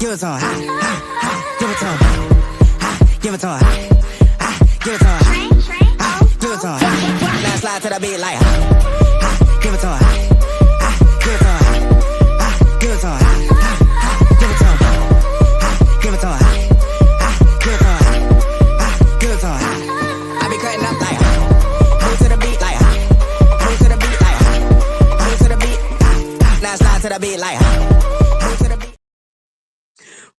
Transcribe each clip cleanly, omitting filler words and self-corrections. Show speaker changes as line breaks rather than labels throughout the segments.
Give it to him. Give it to him. Give it to him. Give it to him. Give it to him. Now slide to the beat like. Give it to him. Give it to him. Give it to him. Give it to him. Give it to him. Give it to him. Give it to him. I be cutting up like. Move to the beat like. Move to the beat like. Move to the beat. Now slide to the beat like. Move to the beat.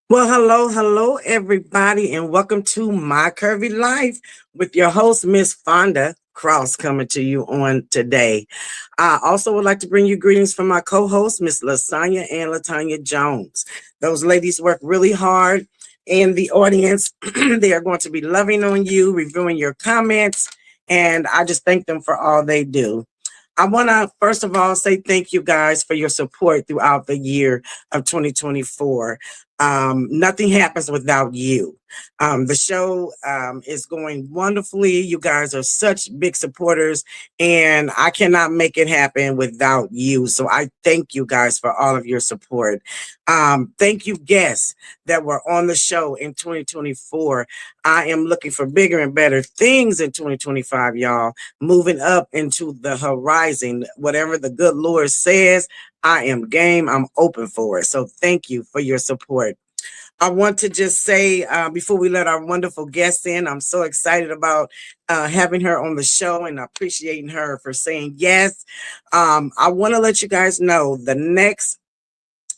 Well, hello, everybody, and welcome to My Curvy Life with your host, Miss Fonda Cross, coming to you on today. I also would like to bring you greetings from my co-hosts, Miss Lasagna and Latanya Jones. Those ladies work really hard in the audience. They are going to be loving on you, reviewing your comments, and I just thank them for all they do. I want to, first of all, say thank you guys for your support throughout the year of 2024. Nothing happens without you. The show is going wonderfully. You guys are such big supporters, and I cannot make it happen without you. So I thank you guys for all of your support. Thank you, guests that were on the show in 2024. I am looking for bigger and better things in 2025, y'all. Moving up into the horizon, whatever the good Lord says, I am game. I'm open for it. So thank you for your support. I want to just say, before we let our wonderful guest in, I'm so excited about having her on the show and appreciating her for saying yes. I want to let you guys know the next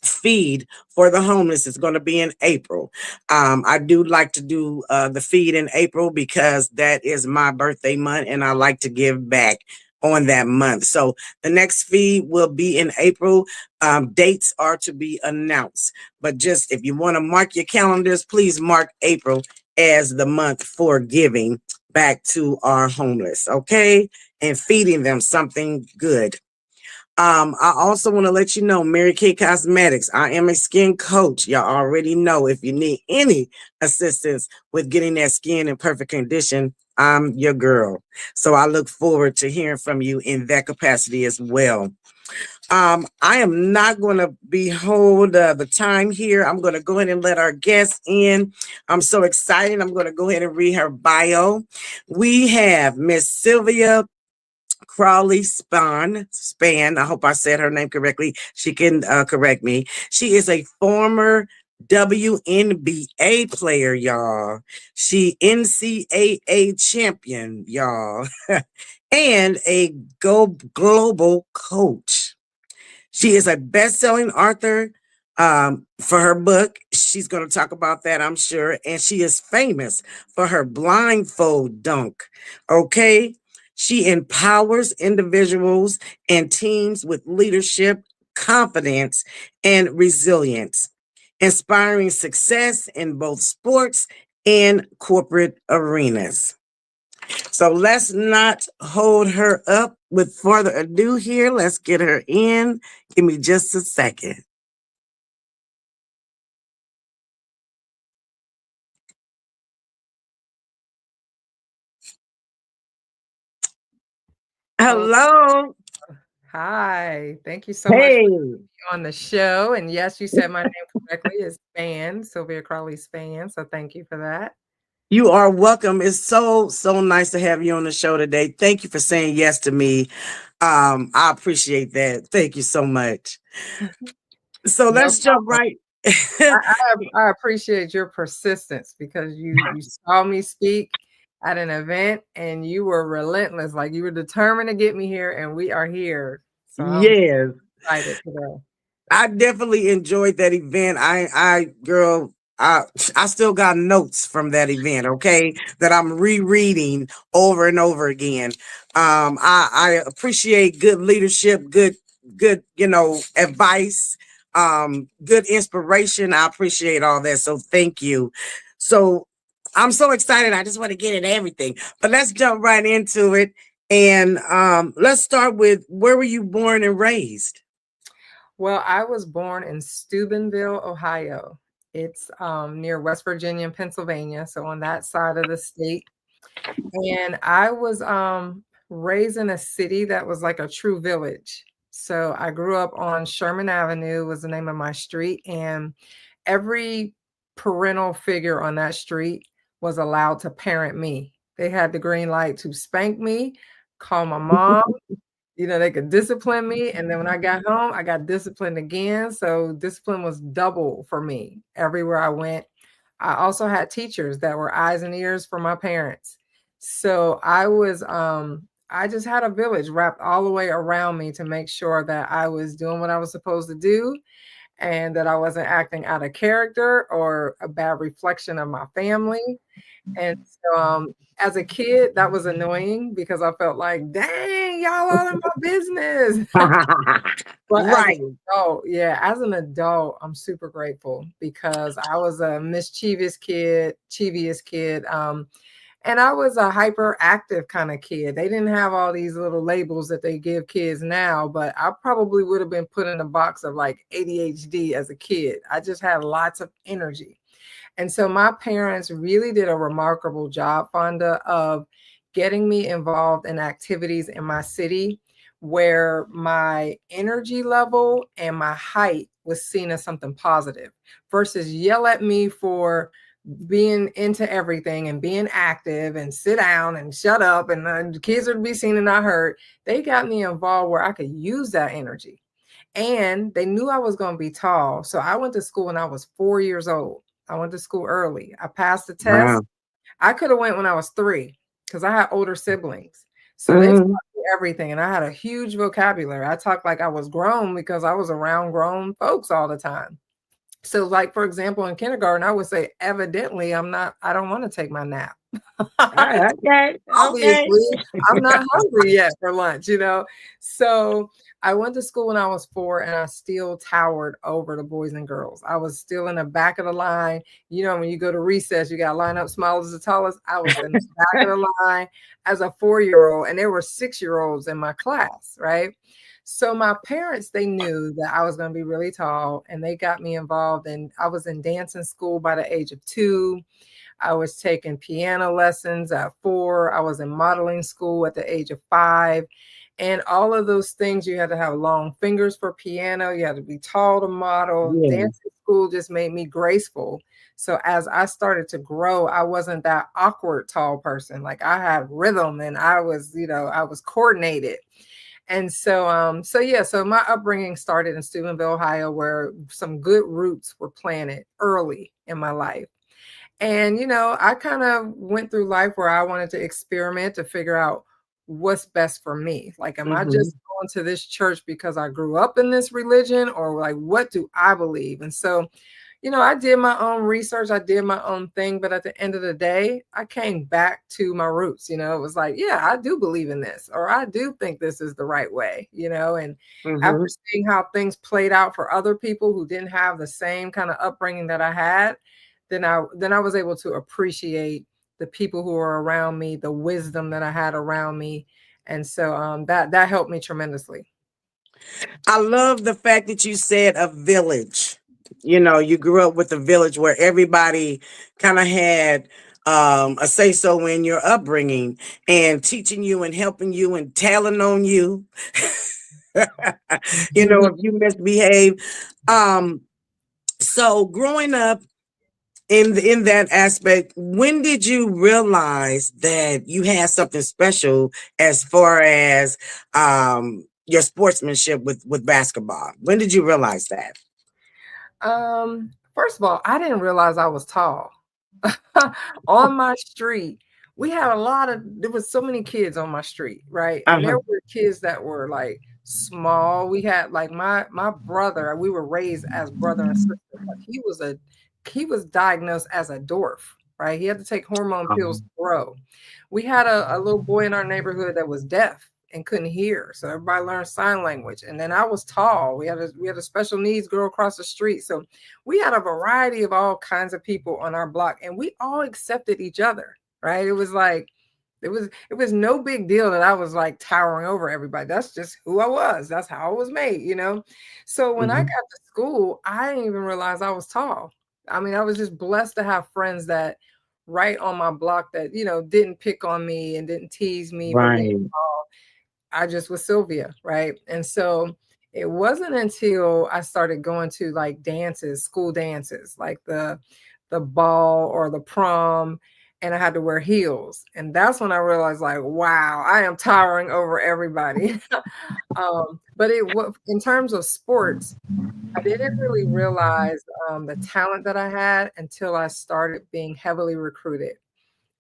feed for the homeless is going to be in April. I do like to do the feed in April because that is my birthday month and I like to give back on that month. So the next feed will be in April. Dates are to be announced, but just if you want to mark your calendars, please mark April as the month for giving back to our homeless, okay? And feeding them something good. I also want to let you know, Mary Kay Cosmetics, I am a skin coach. Y'all already know if you need any assistance with getting that skin in perfect condition, I'm your girl. So I look forward to hearing from you in that capacity as well. I am not going to behold the time here. I'm going to go ahead and let our guest in. I'm so excited. I'm going to go ahead and read her bio. We have Miss Sylvia Crawley Span. I hope I said her name correctly. She can correct me. She is a former WNBA player, y'all. She NCAA champion, y'all, and a global coach. She is a best-selling author for her book. She's going to talk about that, I'm sure. And she is famous for her blindfold dunk. Okay. She empowers individuals and teams with leadership, confidence, and resilience, inspiring success in both sports and corporate arenas. So let's not hold her up with further ado here. Let's get her in. Give me just a second. Hello.
Hi, thank you so much
Hey,
for being on the show. And yes, you said my name correctly. It's Span, Sylvia Crawley Span. So thank you for that.
you are welcome. It's so nice to have you on the show today. Thank you for saying yes to me. I appreciate that. Thank you so much. So
No
let's jump
problem.
right.
I appreciate your persistence because you saw me speak at an event and you were relentless. Like you were determined to get me here, and we are here. So I'm
Yes,
excited today.
I definitely enjoyed that event. Girl, I still got notes from that event, okay, that I'm rereading over and over again. I appreciate good leadership, good, advice, good inspiration. I appreciate all that. So thank you. So I'm so excited. I just want to get into everything. But let's jump right into it. And let's start with, where were you born and raised?
Well, I was born in Steubenville, Ohio. It's near West Virginia and Pennsylvania, so on that side of the state. And I was raised in a city that was like a true village. So I grew up on Sherman Avenue was the name of my street, and every parental figure on that street was allowed to parent me. They had the green light to spank me, call my mom, they could discipline me, and then when I got home, I got disciplined again, so discipline was double for me everywhere I went. I also had teachers that were eyes and ears for my parents. So I just had a village wrapped all the way around me to make sure that I was doing what I was supposed to do and that I wasn't acting out of character or a bad reflection of my family. And so, as a kid, that was annoying because I felt like, dang, y'all all in my business. But as an
Right.
adult, yeah, as an adult, I'm super grateful because I was a mischievous kid, and I was a hyperactive kind of kid. They didn't have all these little labels that they give kids now, but I probably would have been put in a box of like ADHD as a kid. I just had lots of energy. And so my parents really did a remarkable job, Fonda, of getting me involved in activities in my city where my energy level and my height was seen as something positive versus yell at me for being into everything and being active and sit down and shut up and the kids would be seen and not heard. They got me involved where I could use that energy. And they knew I was going to be tall. So I went to school when I was 4 years old. I went to school early. I passed the test.
Wow.
I could have went when I was 3 because I had older siblings. So they taught
Mhm.
me everything. And I had a huge vocabulary. I talked like I was grown because I was around grown folks all the time. So, like, for example, in kindergarten, I would say, evidently, I don't want to take my nap.
Okay. Okay.
Obviously, I'm not hungry yet for lunch. So I went to school when I was 4 and I still towered over the boys and girls. I was still in the back of the line. When you go to recess, you got to line up smallest to tallest. I was in the back of the line as a 4-year-old, and there were 6-year-olds in my class, right? So my parents, they knew that I was going to be really tall, and they got me involved. And I was in dancing school by the age of 2. I was taking piano lessons at 4. I was in modeling school at the age of 5. And all of those things, you had to have long fingers for piano. You had to be tall to model.
Yeah.
Dancing school just made me graceful. So as I started to grow, I wasn't that awkward tall person. Like I had rhythm and I was coordinated. And so my upbringing started in Steubenville, Ohio, where some good roots were planted early in my life. And, I kind of went through life where I wanted to experiment to figure out what's best for me. Like, am I
Mhm.
just going to this church because I grew up in this religion, or like, what do I believe? And so, I did my own research, I did my own thing, but at the end of the day, I came back to my roots. It was like, yeah, I do believe in this, or I do think this is the right way. And after
Mhm.
seeing how things played out for other people who didn't have the same kind of upbringing that I had, then I was able to appreciate the people who were around me, the wisdom that I had around me. And so that helped me tremendously.
I love the fact that you said a village. You grew up with a village where everybody kind of had a say so in your upbringing and teaching you and helping you and telling on you. If you misbehave. Um, so growing up in that aspect, when did you realize that you had something special as far as your sportsmanship with basketball? When did you realize that?
First of all, I didn't realize I was tall. On my street, we had there was so many kids on my street, right? And there
Uh-huh.
were kids that were like small. We had like my brother, we were raised as brother and sister, but he was diagnosed as a dwarf, right? He had to take hormone pills to grow. We had a little boy in our neighborhood that was deaf and couldn't hear. So everybody learned sign language. And then I was tall. We had a special needs girl across the street. So we had a variety of all kinds of people on our block, and we all accepted each other, right? It was like it was no big deal that I was like towering over everybody. That's just who I was. That's how I was made. So when I got
Mhm.
to school, I didn't even realize I was tall. I mean, I was just blessed to have friends that right on my block that, didn't pick on me and didn't tease me for being
Right.
tall. I just was Sylvia, right? And so It wasn't until I started going to like dances, school dances, like the ball or the prom, and I had to wear heels. And that's when I realized, like, wow, I am towering over everybody. But in terms of sports, I didn't really realize the talent that I had until I started being heavily recruited.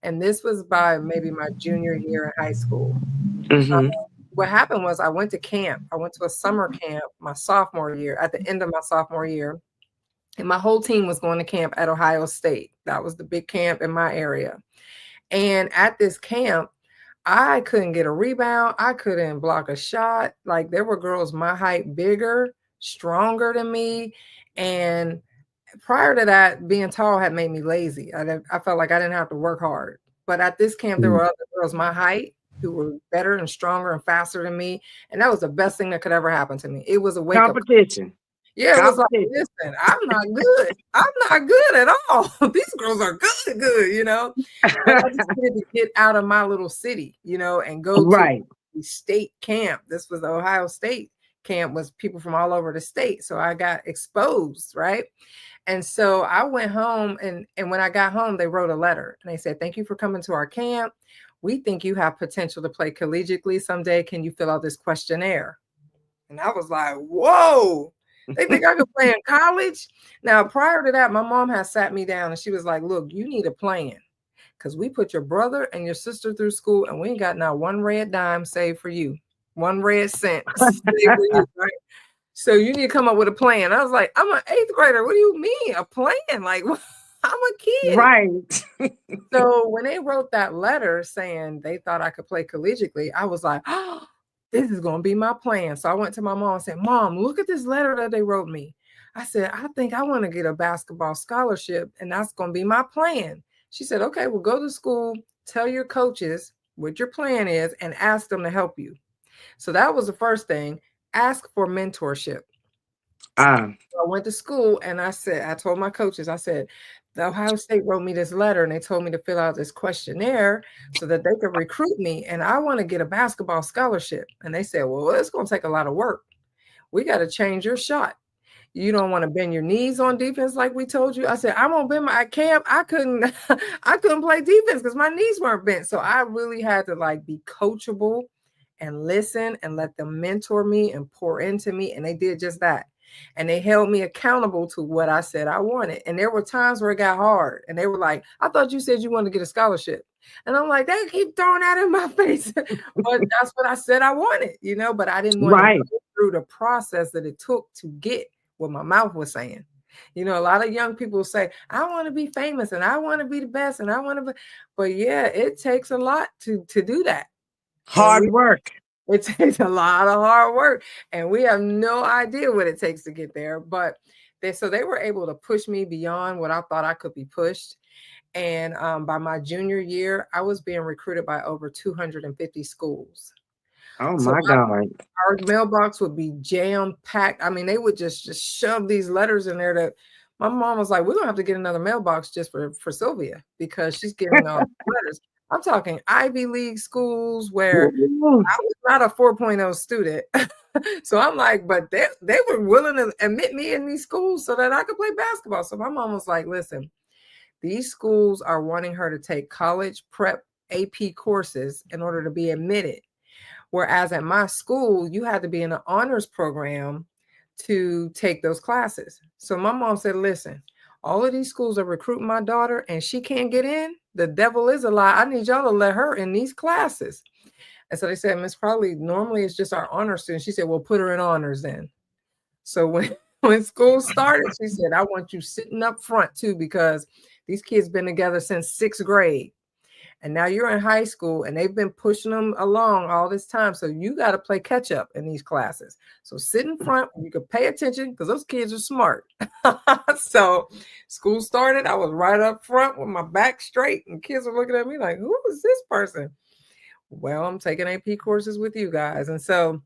And this was by maybe my junior year in high school.
Mm-hmm.
What happened was I went to camp. I went to a summer camp my sophomore year, at the end of my sophomore year. And my whole team was going to camp at Ohio State. That was the big camp in my area. And at this camp, I couldn't get a rebound. I couldn't block a shot. Like, there were girls my height, bigger, stronger than me. And prior to that, being tall had made me lazy. I felt like I didn't have to work hard. But at this camp, there were other girls my height who were better and stronger and faster than me. And that was the best thing that could ever happen to me. It was a wake up.
Competition.
Yeah, it was like, listen, I'm not good. I'm not good at all. These girls are good, you know. But I just needed to get out of my little city, you know, and go to the state camp. This was the Ohio State camp, was people from all over the state. So I got exposed, right? And so I went home, and when I got home, they wrote a letter and they said, "Thank you for coming to our camp. We think you have potential to play collegiately someday. Can you fill out this questionnaire?" And I was like, whoa. They think I could play in college? Now, prior to that, my mom had sat me down and she was like, look, you need a plan, because we put your brother and your sister through school and we ain't got not one red dime saved for you. One red cent saved for you, right? So you need to come up with a plan. I was like, I'm an 8th grader. What do you mean a plan? Like, I'm a kid.
Right.
So when they wrote that letter saying they thought I could play collegiately, I was like, oh, this is going to be my plan. So I went to my mom and said, Mom, look at this letter that they wrote me. I said, I think I want to get a basketball scholarship, and that's going to be my plan. She said, okay, well, go to school, tell your coaches what your plan is, and ask them to help you. So that was the first thing. Ask for mentorship. So I went to school and I told my coaches, I said, the Ohio State wrote me this letter and they told me to fill out this questionnaire so that they could recruit me. And I want to get a basketball scholarship. And they said, well, it's going to take a lot of work. We got to change your shot. You don't want to bend your knees on defense like we told you. I said, I'm going to bend my camp. I couldn't play defense because my knees weren't bent. So I really had to like be coachable and listen and let them mentor me and pour into me. And they did just that. And they held me accountable to what I said I wanted. And there were times where it got hard. And they were like, I thought you said you wanted to get a scholarship. And I'm like, they keep throwing that in my face. But that's what I said I wanted, you know, but I didn't want to go through the process that it took to get what my mouth was saying. You know, a lot of young people say, I want to be famous and I want to be the best and I want to be, but yeah, it takes a lot to do that.
Hard work.
It takes a lot of hard work, and we have no idea what it takes to get there. But they were able to push me beyond what I thought I could be pushed. And by my junior year, I was being recruited by over 250 schools.
Oh my God.
Our mailbox would be jam-packed. I mean, they would just shove these letters in there that my mom was like, we're gonna have to get another mailbox just for Sylvia because she's getting all the letters. I'm talking Ivy League schools where I was not a 4.0 student. So I'm like, but they were willing to admit me in these schools so that I could play basketball. So my mom was like, listen, these schools are wanting her to take college prep AP courses in order to be admitted. Whereas at my school, you had to be in an honors program to take those classes. So my mom said, listen, all of these schools are recruiting my daughter and she can't get in. The devil is a lie. I need y'all to let her in these classes. And so they said, Miss Crowley, normally it's just our honors student. She said, well, put her in honors then. So when school started, she said, I want you sitting up front too, because these kids been together since 6th grade. And now you're in high school and they've been pushing them along all this time. So you got to play catch up in these classes. So sit in front where you can pay attention because those kids are smart. So school started. I was right up front with my back straight and kids were looking at me like, who is this person? Well, I'm taking AP courses with you guys. And so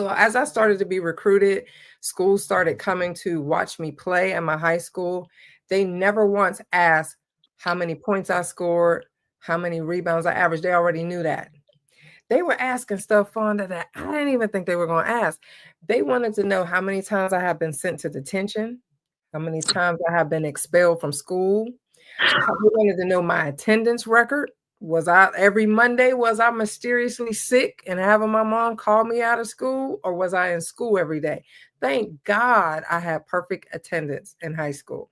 as I started to be recruited, schools started coming to watch me play at my high school. They never once asked how many points I scored, how many rebounds I averaged. They already knew that. they were asking stuff on that I didn't even think they were going to ask. They wanted to know how many times I have been sent to detention, how many times I have been expelled from school. They wanted to know my attendance record. Was I every Monday, was I mysteriously sick and having my mom call me out of school, or was I in school every day? Thank God I had perfect attendance in high school.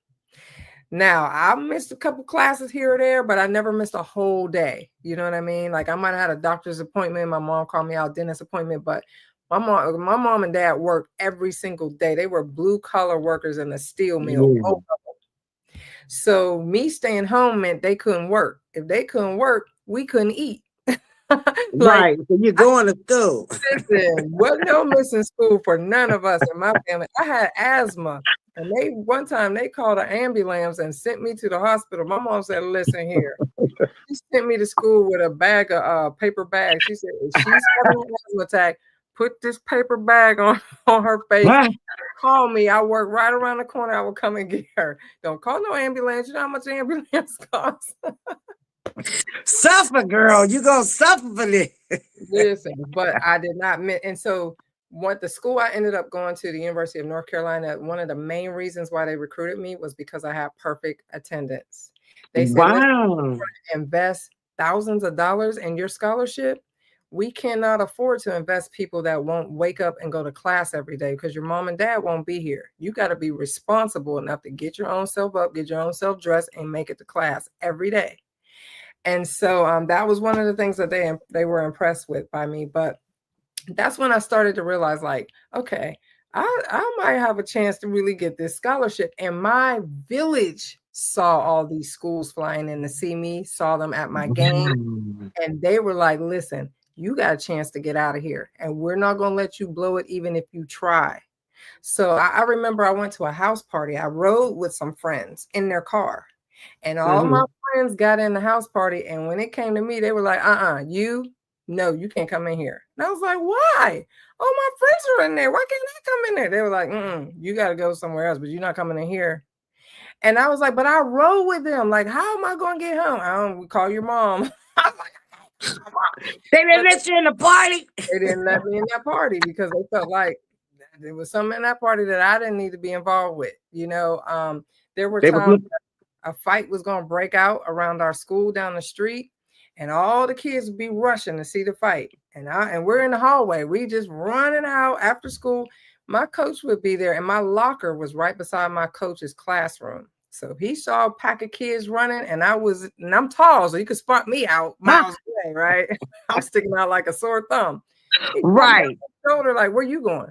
Now, I missed a couple classes here or there, but I never missed a whole day. You know what I mean? Like I might have had a doctor's appointment, my mom called me out, dentist appointment, but my mom and dad worked every single day. They were blue collar workers in the steel mill.
Yeah.
So me staying home meant they couldn't work. If they couldn't work, we couldn't eat. Like,
Right. So you're going to school.
listen, wasn't no missing school for none of us in my family. I had asthma, and one time they called an ambulance and sent me to the hospital. My mom said, "Listen here." She sent me to school with a bag of paper bags. She said, "If she's having an asthma attack, put this paper bag on her face. Call me. I work right around the corner. I will come and get her. Don't call no ambulance. You know how much ambulance costs."
Suffer, girl. You gonna suffer for this.
Listen, but I did not miss. And so, what the school I ended up going to, the University of North Carolina, one of the main reasons why they recruited me was because I had perfect attendance. They said, "Listen,
Wow.
invest thousands of dollars in your scholarship. We cannot afford to invest people that won't wake up and go to class every day because your mom and dad won't be here. You got to be responsible enough to get your own self up, get your own self dressed, and make it to class every day." And so that was one of the things that they were impressed with by me. But that's when I started to realize, like, okay, I might have a chance to really get this scholarship. And my village saw all these schools flying in to see me, saw them at my game, and they were like, "Listen, you got a chance to get out of here, and we're not going to let you blow it even if you try." So I remember I went to a house party. I rode with some friends in their car, and all my friends got in the house party. And when it came to me, they were like, "No, you can't come in here." And I was like, "Why? Oh, my friends are in there. Why can't I come in there?" They were like, "You got to go somewhere else, but you're not coming in here." And I was like, "But I rode with them. Like, how am I going to get home?" "I don't call your mom." I was like,
They didn't let you in the party.
they didn't let me in that party because they felt like there was something in that party that I didn't need to be involved with. There were
They were
times
good.
a fight was going to break out around our school down the street, and all the kids would be rushing to see the fight. And we're in the hallway. We just running out after school. My coach would be there, and my locker was right beside my coach's classroom. So he saw a pack of kids running, and I'm tall, so you could spot me out miles away, right? I'm sticking out like a sore thumb. He grabbed me
Right.
on my shoulder, like, "Where you going?"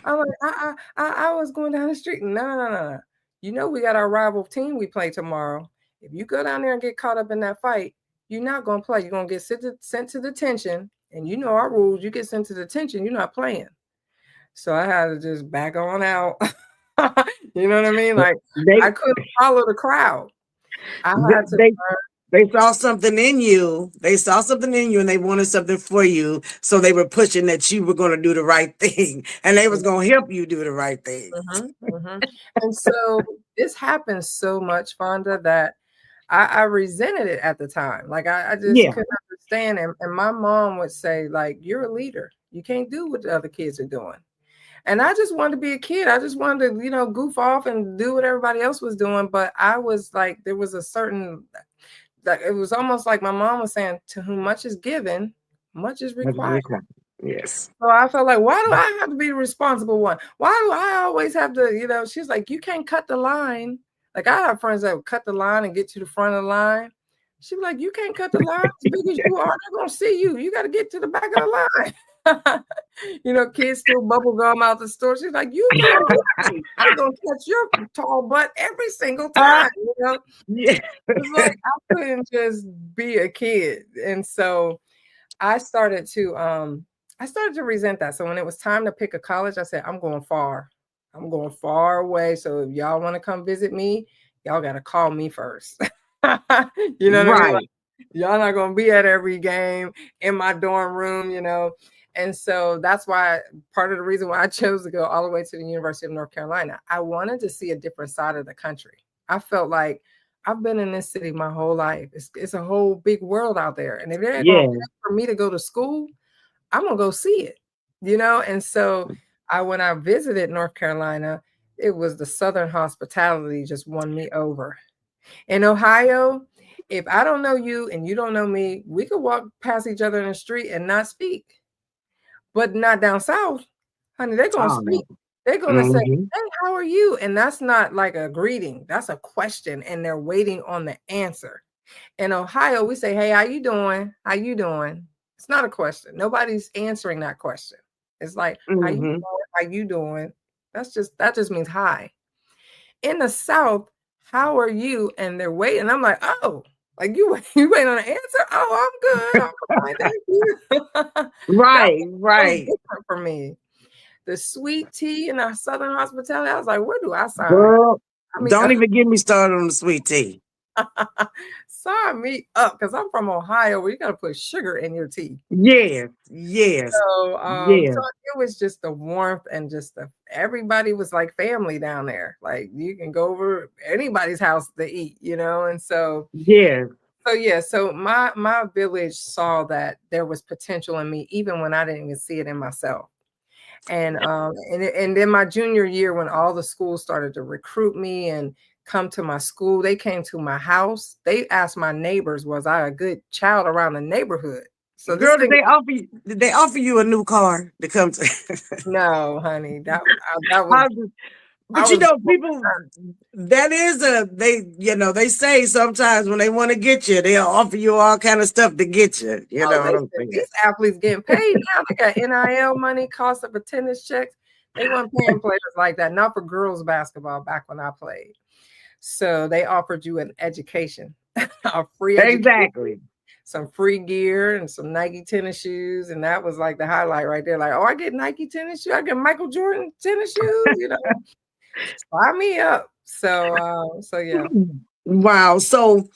I'm like, I was going down the street. No. You know, we got our rival team we play tomorrow. If you go down there and get caught up in that fight, you're not going to play. You're going to get sent to detention. And you know our rules. You get sent to detention, you're not playing. So I had to just back on out. You know what I mean? Like, I couldn't follow the crowd. I had to
They saw something in you. They saw something in you and they wanted something for you. So they were pushing that you were going to do the right thing. And they was going to help you do the right thing.
And so this happens so much, Fonda, that I resented it at the time. Like I just couldn't understand. And my mom would say, like, "You're a leader. You can't do what the other kids are doing." And I just wanted to be a kid. I just wanted to, goof off and do what everybody else was doing. But I was like, there was a certain, like, it was almost like my mom was saying, "To whom much is given, much is required."
Yes.
So I felt like, why do I have to be the responsible one? Why do I always have to, she's like, "You can't cut the line." Like, I have friends that would cut the line and get to the front of the line. She's like, "You can't cut the line as big as you are. They're going to see you. You got to get to the back of the line." Kids steal bubble gum out the store. She's like, "You can't get me. I'm going to catch your tall butt every single time."
Yeah.
It's like I couldn't just be a kid. And so I started to resent that. So when it was time to pick a college, I said, "I'm going far. I'm going far away. So if y'all want to come visit me, y'all got to call me first." You know what I mean? Like, y'all not going to be at every game in my dorm room. And so that's why part of the reason why I chose to go all the way to the University of North Carolina. I wanted to see a different side of the country. I felt like I've been in this city my whole life. It's a whole big world out there. And if they're going to
Yeah.
pay for me to go to school, I'm going to go see it, you know? And so when I visited North Carolina, it was the Southern hospitality just won me over. In Ohio, if I don't know you and you don't know me, we could walk past each other in the street and not speak. But not down south, honey, they're gonna
Oh, no.
speak. They're gonna say,
Mhm.
"Hey, how are you?" And that's not like a greeting. That's a question, and they're waiting on the answer. In Ohio, we say, "Hey, how you doing? How you doing?" It's not a question. Nobody's answering that question. It's like, "How you
Mhm.
doing? How you doing?" That just means hi. In the South, "How are you?" And they're waiting. I'm like, "Oh, like you you waiting on an answer? Oh, I'm good. I'm fine, thank you." That
Right,
was so
right.
different for me. The sweet tea and our Southern hospitality, I was like, "Where do I sign?"
Girl,
I mean,
don't even get me started on the sweet tea.
sign me up because I'm from Ohio where you gotta put sugar in your tea.
Yes, yes,
So
yes.
it was just the warmth and just everybody was like family down there. Like you can go over anybody's house to eat, you know. And
Yes.
so my village saw that there was potential in me even when I didn't even see it in myself. And then my junior year, when all the schools started to recruit me and come to my school, they came to my house. They asked my neighbors, was I a good child around the neighborhood? So this
Girl,
thing,
did they offer you a new car to come to?
no, honey, that was
How
I
But
was
people, that is they say sometimes when they want to get you, they'll offer you all kind of stuff to get you. You
oh,
know
they
what I'm
said
saying?
these athletes getting paid now. They got NIL money, cost of attendance checks. They weren't paying players like that, not for girls basketball back when I played. So they offered you an education, a free education,
Exactly.
some free gear and some Nike tennis shoes. And that was like the highlight right there. Like, oh, I get Nike tennis shoes. I get Michael Jordan tennis shoes, sign me up. So yeah.
Wow. So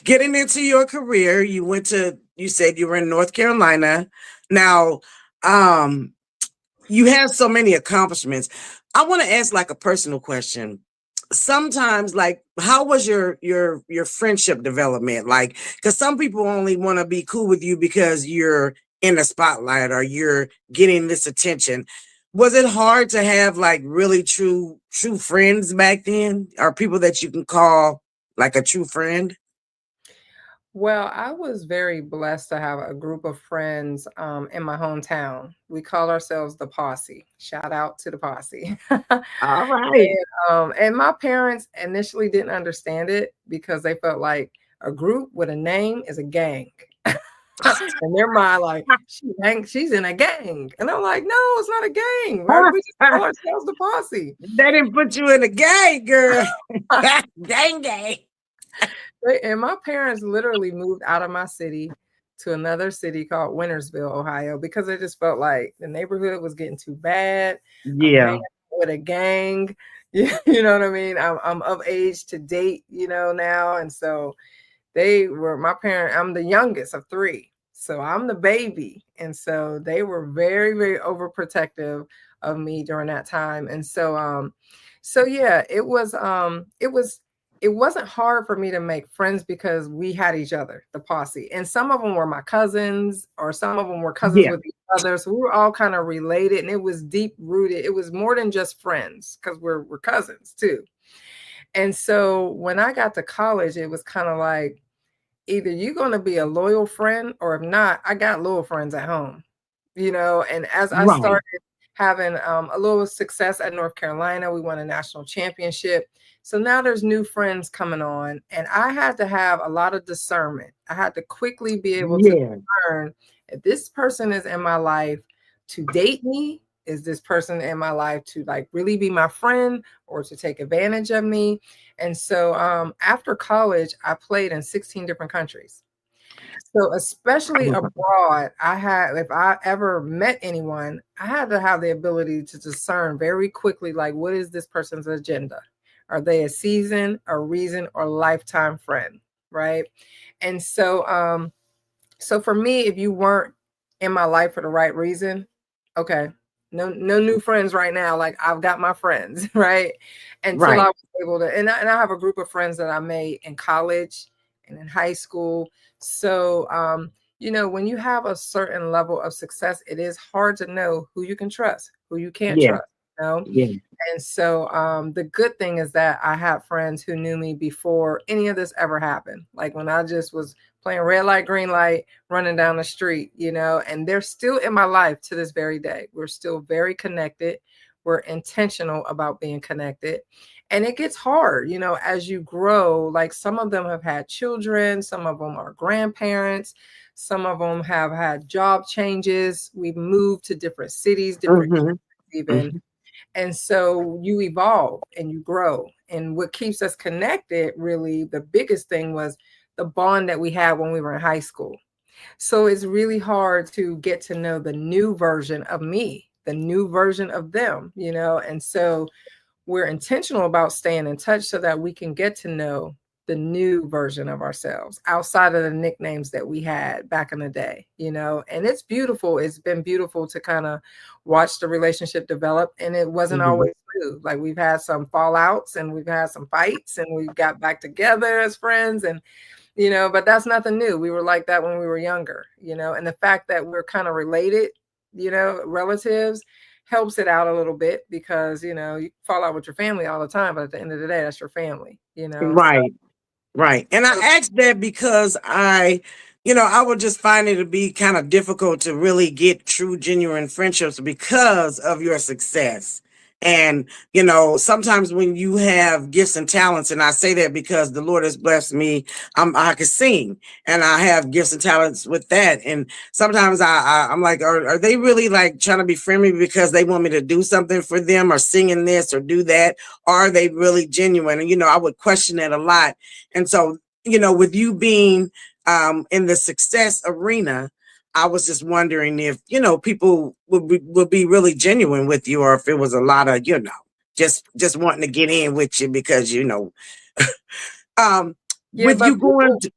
getting into your career, you said you were in North Carolina. Now, um, you have so many accomplishments. I want to ask like a personal question. Sometimes, like, how was your friendship development? Like, because some people only want to be cool with you because you're in the spotlight or you're getting this attention. Was it hard to have like really true friends back then, or people that you can call like a true friend?
Well, I was very blessed to have a group of friends in my hometown. We call ourselves the Posse. Shout out to the Posse.
All right.
And my parents initially didn't understand it because they felt like a group with a name is a gang. In their mind, like she's in a gang. And I'm like, no, it's not a gang, right? We just call ourselves the Posse.
They didn't put you in a gang, girl. Gang, gang.
And my parents literally moved out of my city to another city called Wintersville, Ohio, because it just felt like the neighborhood was getting too bad. I'm hanging
Yeah.
out with a gang. You know what I mean? I'm of age to date, now. And so they were my parent. I'm the youngest of three. So I'm the baby. And so they were very, very overprotective of me during that time. And so yeah, it wasn't hard for me to make friends because we had each other, the Posse. And some of them were my cousins, or some of them were cousins
Yeah.
with each other. So we were all kind of related, and it was deep rooted. It was more than just friends because we're cousins too. And so when I got to college, it was kind of like either you're going to be a loyal friend, or if not, I got loyal friends at home, and as I
Right.
started having a little success at North Carolina, we won a national championship. So now there's new friends coming on, and I had to have a lot of discernment. I had to quickly be able to
Yeah.
discern if this person is in my life to date me. Is this person in my life to like really be my friend or to take advantage of me? And so after college, I played in 16 different countries. So especially abroad, if I ever met anyone, I had to have the ability to discern very quickly, like, what is this person's agenda? Are they a season, a reason, or lifetime friend? Right. And so for me, if you weren't in my life for the right reason, okay, no new friends right now. Like I've got my friends, right? Until I
Right.
was able to, and I have a group of friends that I made in college and in high school. So, when you have a certain level of success, it is hard to know who you can trust, who you can't
Yeah.
trust, you know?
Yeah.
And so the good thing is that I have friends who knew me before any of this ever happened. Like when I just was playing red light, green light, running down the street, and they're still in my life to this very day. We're still very connected. We're intentional about being connected. And it gets hard, as you grow. Like some of them have had children, some of them are grandparents, some of them have had job changes. We've moved to different cities, different
Hmm.
even.
Hmm.
And so you evolve and you grow. And what keeps us connected, really, the biggest thing was the bond that we had when we were in high school. So it's really hard to get to know the new version of me, the new version of them, And so we're intentional about staying in touch so that we can get to know the new version of ourselves outside of the nicknames that we had back in the day, and it's beautiful. It's been beautiful to kind of watch the relationship develop, and it wasn't
Hmm.
always smooth. Like we've had some fallouts and we've had some fights and we got back together as friends, and but that's nothing new. We were like that when we were younger, and the fact that we're kind of related, relatives, helps it out a little bit because, you fall out with your family all the time, but at the end of the day, that's your family, So,
Right. Right. And I asked that because I would just find it to be kind of difficult to really get true, genuine friendships because of your success. And, sometimes when you have gifts and talents, and I say that because the Lord has blessed me, I can sing and I have gifts and talents with that. And sometimes I'm like, are they really like trying to be friendly because they want me to do something for them or singing this or do that? Are they really genuine? And, I would question that a lot. And so, with you being in the success arena, I was just wondering if, people would be really genuine with you, or if it was a lot of, just wanting to get in with you because, um,
yeah,
with
but
you going to,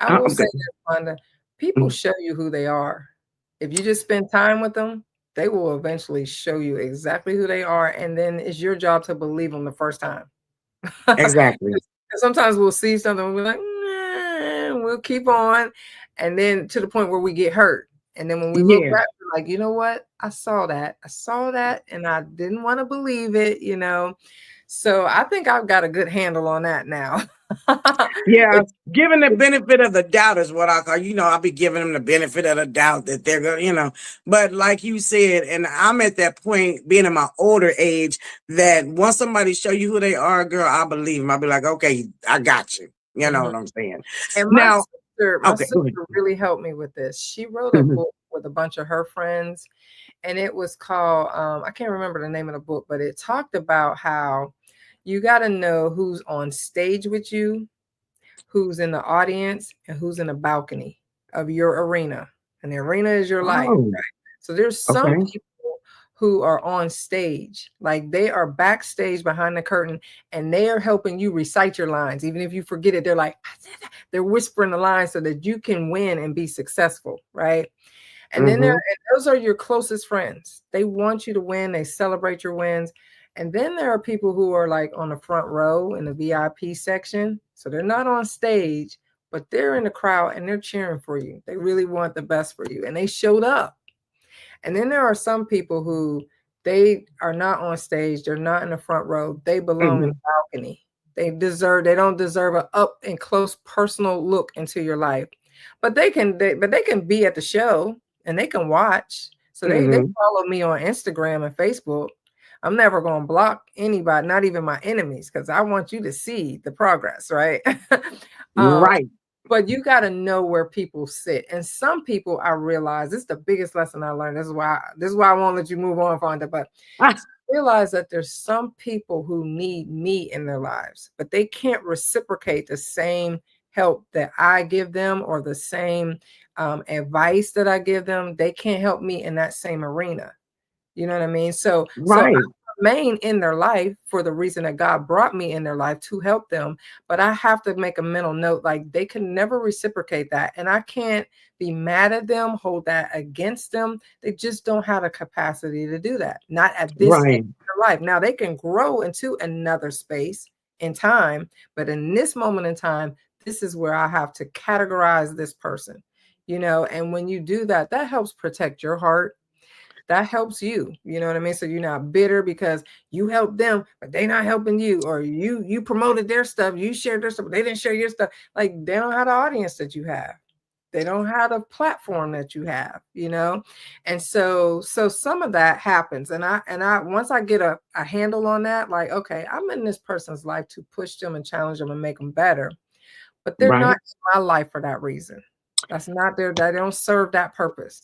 I will
I'm
say
good.
this, Wanda, people
Mhm.
show you who they are. If you just spend time with them, they will eventually show you exactly who they are. And then it's your job to believe them the first time.
Exactly.
Sometimes we'll see something and we're like, nah, we'll keep on. And then to the point where we get hurt. And then when we look
Yeah.
back, we're like, you know what? I saw that. I saw that and I didn't want to believe it. So I think I've got a good handle on that now.
Yeah,
It's,
giving the
it's
benefit of the doubt is what I call, I'll be giving them the benefit of the doubt that they're going to, but like you said, and I'm at that point being in my older age that once somebody show you who they are, girl, I believe them. I'll be like, okay, I got you. You know
Mhm.
what I'm saying?
And my
Now,
sister, my
okay,
sister
go ahead.
really helped me with this. She wrote a
Mhm.
book with a bunch of her friends, and it was called I can't remember the name of the book, but it talked about how you got to know who's on stage with you, who's in the audience, and who's in the balcony of your arena. And the arena is your life.
Oh,
So there's some
okay.
people who are on stage, like they are backstage behind the curtain, and they are helping you recite your lines. Even if you forget it, they're like, "I said that." They're whispering the lines so that you can win and be successful, right? And then
Mm-hmm.
and those are your closest friends. They want you to win. They celebrate your wins. And then there are people who are like on the front row in the VIP section. So they're not on stage, but they're in the crowd and they're cheering for you. They really want the best for you. And they showed up. And then there are some people who they are not on stage, they're not in the front row, they belong in
Mm-hmm.
the balcony. They don't deserve an up and close personal look into your life. But they can be at the show and they can watch. So they
Mm-hmm.
follow me on Instagram and Facebook. I'm never going to block anybody, not even my enemies, because I want you to see the progress, right? um,
Right.
but you got to know where people sit. And some people, I realize this is the biggest lesson I learned. This is why I won't let you move on, Fonda. But
Ah,
realize that there's some people who need me in their lives, but they can't reciprocate the same help that I give them or the same advice that I give them. They can't help me in that same arena. You know what I mean? So I
right.
remain in their life for the reason that God brought me in their life to help them. But I have to make a mental note, like they can never reciprocate that. And I can't be mad at them, hold that against them. They just don't have the capacity to do that. Not at this stage
Right.
of their life. Now they can grow into another space in time, but in this moment in time, this is where I have to categorize this person, and when you do that, that helps protect your heart. That helps you, you know what I mean? So you're not bitter because you helped them, but they're not helping you, or you promoted their stuff, you shared their stuff, but they didn't share your stuff. Like they don't have the audience that you have. They don't have the platform that you have, And so some of that happens. And I once I get a handle on that, like, okay, I'm in this person's life to push them and challenge them and make them better. But they're
Right.
not in my life for that reason. That's not they don't serve that purpose.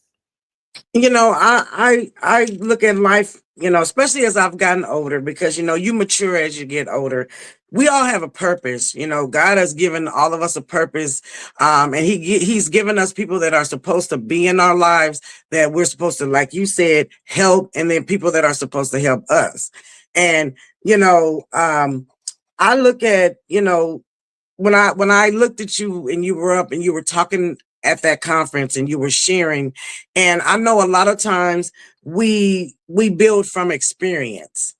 I look at life, especially as I've gotten older, because you mature as you get older. We all have a purpose. God has given all of us a purpose, and He's given us people that are supposed to be in our lives, that we're supposed to, like you said, help, and then people that are supposed to help us. And I look at when I looked at you and you were up and you were talking at that conference and you were sharing, and I know a lot of times we build from experience.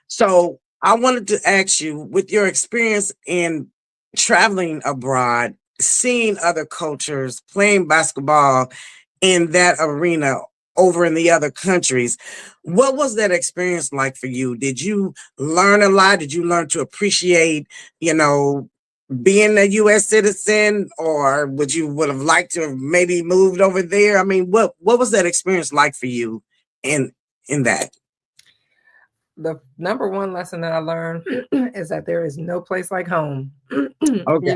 So I wanted to ask you, with your experience in traveling abroad, seeing other cultures, playing basketball in that arena over in the other countries, what was that experience like for you? Did you learn a lot? Did you learn to appreciate, you know, being a U.S. citizen, or would have liked to have maybe moved over there? I mean, what was that experience like for you in that?
The number one lesson that I learned is that there is no place like home.
Okay.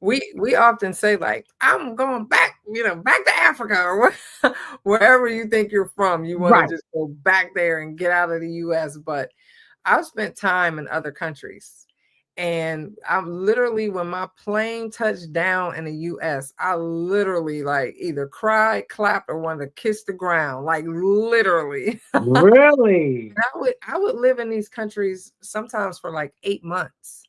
We often say, like, I'm going back, back to Africa or wherever you think you're from. You want to
Right.
just go back there and get out of the US. But I've spent time in other countries. And I'm literally, when my plane touched down in the US, I literally like either cried, clapped, or wanted to kiss the ground. Like literally.
Really?
I would live in these countries sometimes for like 8 months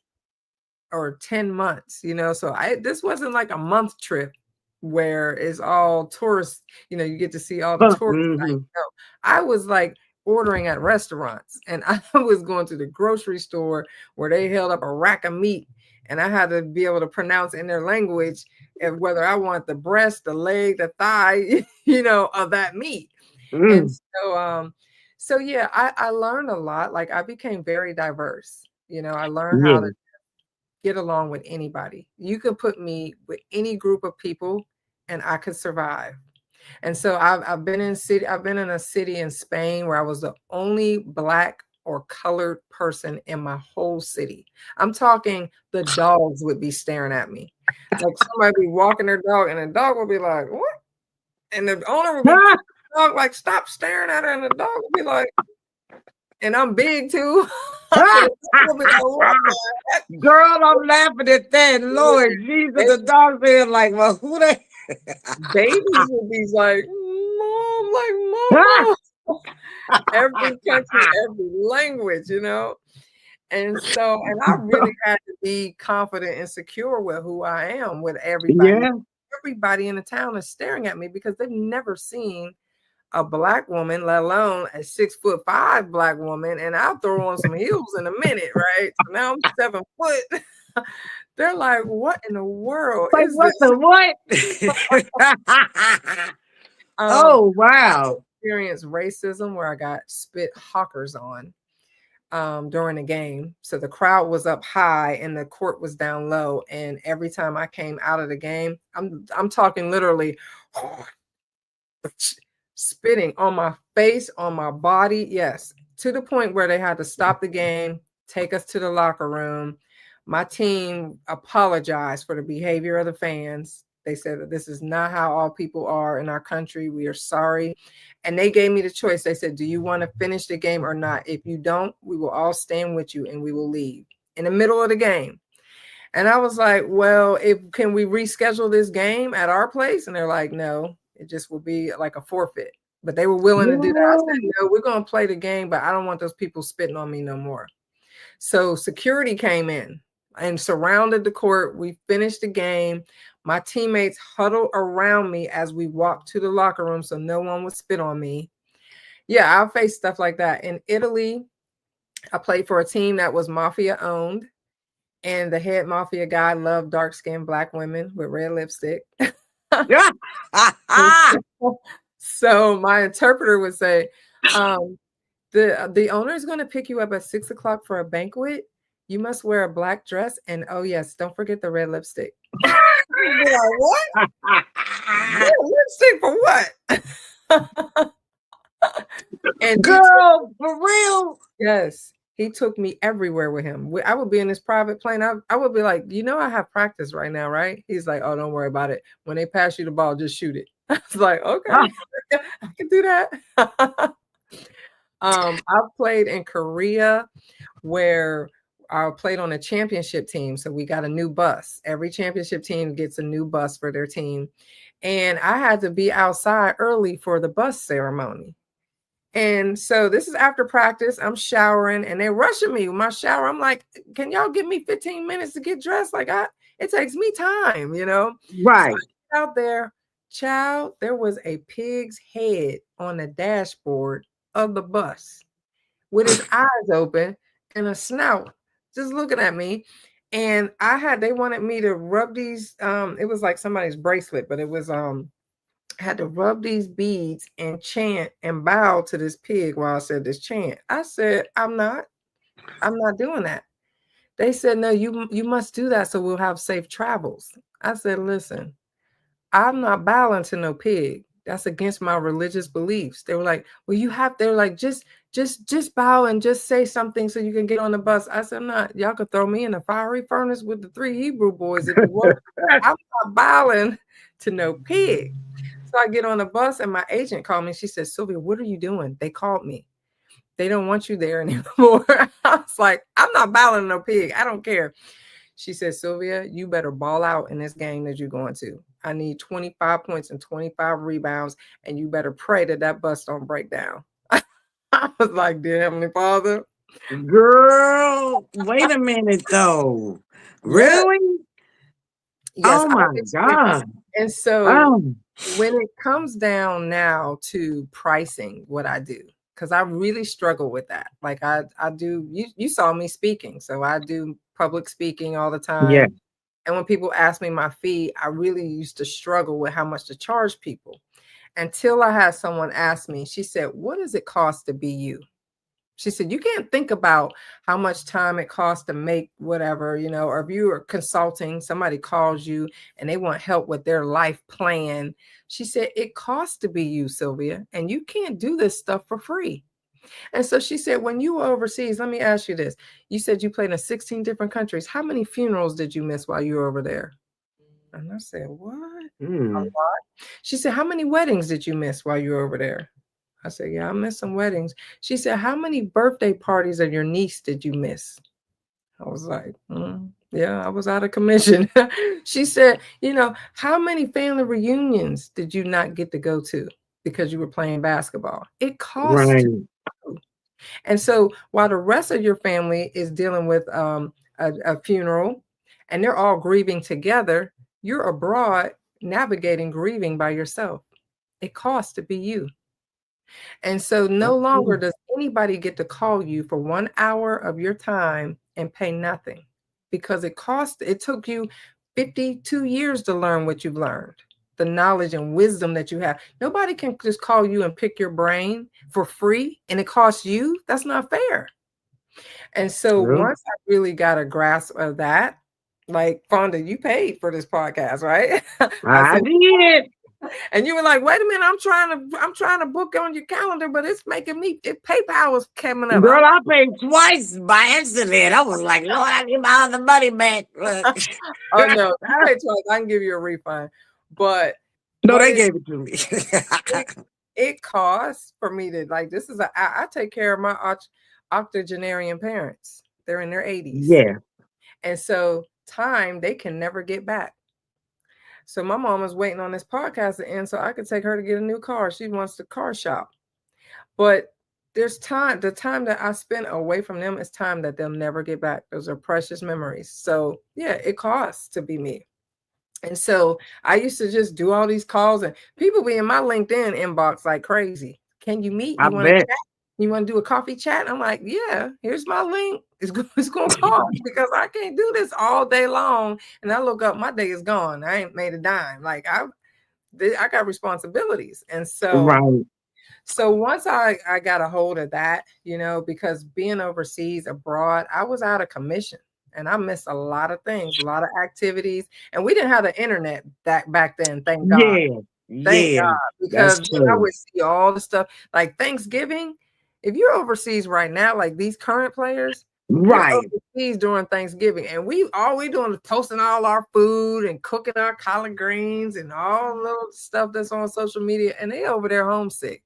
or 10 months, So this wasn't like a month trip where it's all tourists, you get to see all the tourist sites.
Mm-hmm.
No, I was like ordering at restaurants, and I was going to the grocery store where they held up a rack of meat, and I had to be able to pronounce in their language whether I want the breast, the leg, the thigh, of that meat. And so yeah, I learned a lot. Like I became very diverse. I learned how to
Yeah.
get along with anybody. You could put me with any group of people and I could survive. And so I've been in a city in Spain where I was the only Black or colored person in my whole city. I'm talking the dogs would be staring at me. Like somebody be walking their dog and the dog would be like, what? And the owner would be dog like, stop staring at her, and the dog would be like, and I'm big too. So the dog would be like, what the heck?
Girl, I'm laughing at that. Lord Jesus, the dog being like, well, who they?
Babies would be like, mom, like mama. Every country, every language, And so, and I really had to be confident and secure with who I am with everybody.
Yeah.
Everybody in the town is staring at me because they've never seen a Black woman, let alone a 6'5" Black woman. And I'll throw on some heels in a minute, right? So now I'm 7 foot. They're like, what in the world
Like,
is
what
this?
the what? Oh, wow.
Experienced racism where I got spit hawkers on during the game. So the crowd was up high and the court was down low. And every time I came out of the game, I'm talking literally spitting on my face, on my body. Yes, to the point where they had to stop the game, take us to the locker room. My team apologized for the behavior of the fans. They said that this is not how all people are in our country. We are sorry. And they gave me the choice. They said, do you want to finish the game or not? If you don't, we will all stand with you and we will leave in the middle of the game. And I was like, well, can we reschedule this game at our place? And they're like, no, it just will be like a forfeit. but they were willing to do that. I said, no, we're going to play the game, but I don't want those people spitting on me no more. So security came in and surrounded the court. We finished the game. My teammates huddled around me as we walked to the locker room so no one would spit on me. Yeah, I'll face stuff like that. In Italy, I played for a team that was mafia owned, and the head mafia guy loved dark-skinned Black women with red lipstick. So my interpreter would say, the owner is going to pick you up at 6 o'clock for a banquet. You must wear a black dress, and oh yes, don't forget the red lipstick. Like, what? Red lipstick for what? And
girl, for real?
Yes, he took me everywhere with him. I would be in this private plane. I would be like, I have practice right now, right? He's like, oh, don't worry about it. When they pass you the ball, just shoot it. I was like, okay, I can do that. I've played in Korea where I played on a championship team. So we got a new bus. Every championship team gets a new bus for their team. And I had to be outside early for the bus ceremony. And so this is after practice. I'm showering and they're rushing me with my shower. I'm like, can y'all give me 15 minutes to get dressed? Like it takes me time,
Right.
So out there, child, there was a pig's head on the dashboard of the bus with his eyes open and a snout just looking at me. And they wanted me to rub these, it was like somebody's bracelet, but it was, had to rub these beads and chant and bow to this pig while I said this chant. I said, I'm not doing that. They said, no, you must do that so we'll have safe travels. I said, listen, I'm not bowing to no pig. That's against my religious beliefs. They were like, well, they're like, just bow and just say something so you can get on the bus. I said, no, y'all could throw me in the fiery furnace with the 3 Hebrew boys if you want. I'm not bowing to no pig. So I get on the bus and my agent called me. She said, Sylvia, what are you doing? They called me. They don't want you there anymore. I was like, I'm not bowing to no pig. I don't care. She said, Sylvia, you better ball out in this game that you're going to. I need 25 points and 25 rebounds, and you better pray that bus don't break down. I was like, dear Heavenly Father.
Girl, wait a minute, though. Really?
Yes.
Oh, my God.
And so when it comes down now to pricing what I do, because I really struggle with that. Like I do, you saw me speaking. So I do public speaking all the time.
Yeah.
And when people ask me my fee, I really used to struggle with how much to charge people until I had someone ask me, she said, what does it cost to be you? She said, you can't think about how much time it costs to make whatever, or if you are consulting, somebody calls you and they want help with their life plan. She said, it costs to be you, Sylvia, and you can't do this stuff for free. And so she said, when you were overseas, let me ask you this. You said you played in 16 different countries. How many funerals did you miss while you were over there? And I said, what? A lot. She said, how many weddings did you miss while you were over there? I said, yeah, I missed some weddings. She said, how many birthday parties of your niece did you miss? I was like, yeah, I was out of commission. She said, how many family reunions did you not get to go to because you were playing basketball? It costs you. And so while the rest of your family is dealing with a funeral and they're all grieving together, you're abroad navigating grieving by yourself. It costs to be you. And so no longer does anybody get to call you for 1 hour of your time and pay nothing, because it took you 52 years to learn what you've learned, the knowledge and wisdom that you have. Nobody can just call you and pick your brain for free and it costs you. That's not fair. And so once I really got a grasp of that, like, Fonda, you paid for this podcast, right?
I did.
And you were like, wait a minute, I'm trying to book on your calendar, but it's making me, PayPal was coming up.
Girl, I paid twice by accident. I was like, Lord, I need my other money back.
Oh no, you paid twice. I can give you a refund. But
no, they gave it to me.
it costs for me to, like, I take care of my octogenarian parents. They're in their 80s.
Yeah.
And so time they can never get back. So my mom was waiting on this podcast to end so I could take her to get a new car. She wants the car shop. But there's time, the time that I spent away from them is time that they'll never get back. Those are precious memories. So yeah, it costs to be me. And so I used to just do all these calls, and people be in my LinkedIn inbox like crazy. Can you meet?
I
You want to
bet.
chat? You want to do a coffee chat? I'm like, yeah, here's my link. It's going to cost because I can't do this all day long. And I look up, my day is gone. I ain't made a dime. Like I got responsibilities. And
Right.
so once I got a hold of that, because being overseas abroad, I was out of commission and I missed a lot of things, a lot of activities. And we didn't have the internet back then, thank God.
Yeah.
Thank
Yeah.
God.
That's
Because then I
true.
would see all the stuff like Thanksgiving. If you're overseas right now, like these current players, they're
Right.
overseas during Thanksgiving. And all we doing is posting all our food and cooking our collard greens and all the stuff that's on social media. And they over there homesick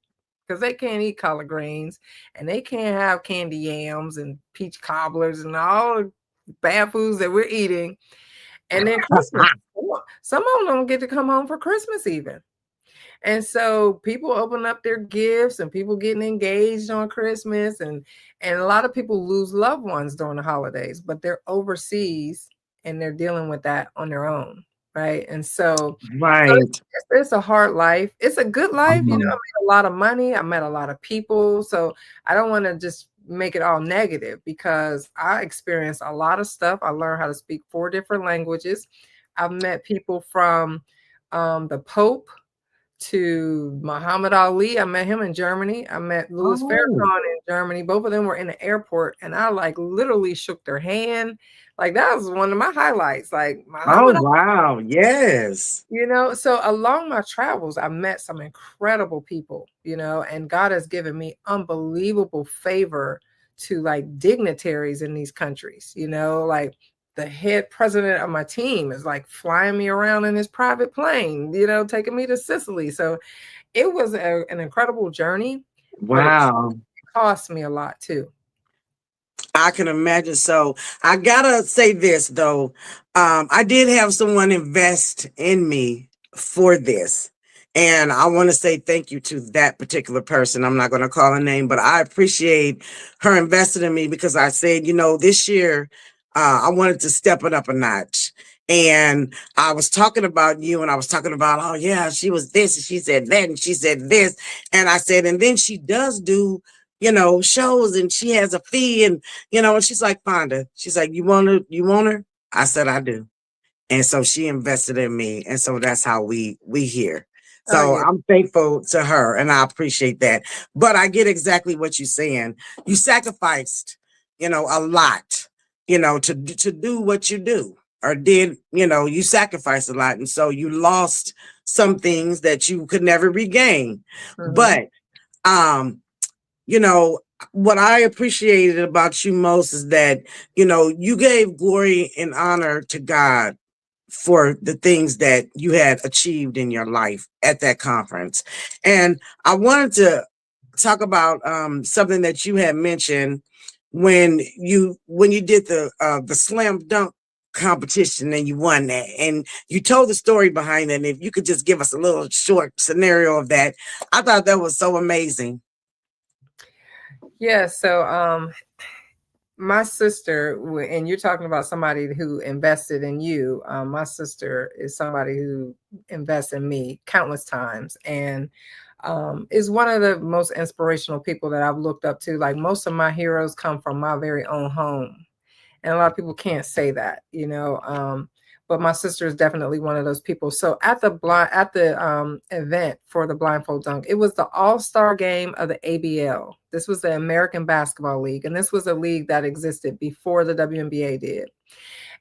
because they can't eat collard greens and they can't have candy yams and peach cobblers and all the bad foods that we're eating. And then Christmas, some of them don't get to come home for Christmas even. And so people open up their gifts and people getting engaged on Christmas and a lot of people lose loved ones during the holidays, but they're overseas and they're dealing with that on their own. Right. And so
Right.
it's a hard life. It's a good life. I
Um,
made a lot of money. I met a lot of people. So I don't want to just make it all negative because I experienced a lot of stuff. I learned how to speak 4 different languages. I've met people from the Pope to Muhammad Ali. I met him in Germany. I met Louis
oh.
Farrakhan in Germany. Both of them were in the airport and I like literally shook their hand. Like that was one of my highlights. Like
Oh
Muhammad
wow. Yes.
so along my travels, I met some incredible people, and God has given me unbelievable favor to like dignitaries in these countries, like the head president of my team is like flying me around in his private plane, taking me to Sicily. So it was an incredible journey, but it
Wow.
cost me a lot too.
I can imagine. So I gotta say this though. I did have someone invest in me for this. And I want to say thank you to that particular person. I'm not going to call her name, but I appreciate her investing in me because I said, this year I wanted to step it up a notch. And I was talking about you and I was talking about, oh, yeah, she was this and she said that and she said this. And I said, and then she does do, shows and she has a fee and and she's like, Fonda, she's like, you want her? I said, I do. And so she invested in me. And so that's how we here.
Oh
So
yeah.
I'm thankful to her and I appreciate that. But I get exactly what you're saying. You sacrificed, a lot, to do what you do or did, you sacrificed a lot. And so you lost some things that you could never regain.
Mhm.
But you know, what I appreciated about you most is that, you gave glory and honor to God for the things that you had achieved in your life at that conference. And I wanted to talk about something that you had mentioned when you did the slam dunk competition and you won that and you told the story behind it. And if you could just give us a little short scenario of that, I thought that was so amazing.
Yeah. So my sister, and you're talking about somebody who invested in you. My sister is somebody who invests in me countless times and is one of the most inspirational people that I've looked up to. Like most of my heroes come from my very own home. And a lot of people can't say that, but my sister is definitely one of those people. So at the event for the blindfold dunk, it was the all-star game of the ABL. This was the American Basketball League, and this was a league that existed before the WNBA did.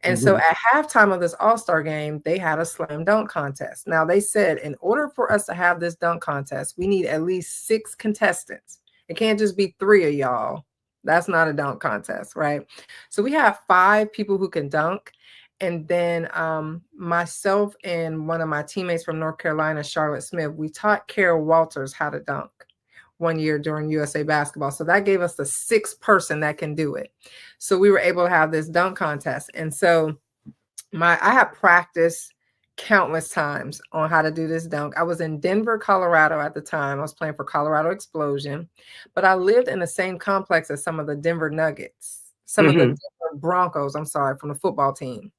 And so
Mhm.
at halftime of this all-star game, they had a slam dunk contest. Now they said, in order for us to have this dunk contest, we need at least 6 contestants. It can't just be 3 of y'all. That's not a dunk contest, right? So we have 5 people who can dunk. And then myself and one of my teammates from North Carolina, Charlotte Smith, we taught Carol Walters how to dunk one year during USA basketball. So that gave us the 6th person that can do it. So we were able to have this dunk contest. And so I have practiced countless times on how to do this dunk. I was in Denver, Colorado at the time. I was playing for Colorado Explosion, but I lived in the same complex as some of the Denver Nuggets, some of the Denver Broncos, I'm sorry, from the football team.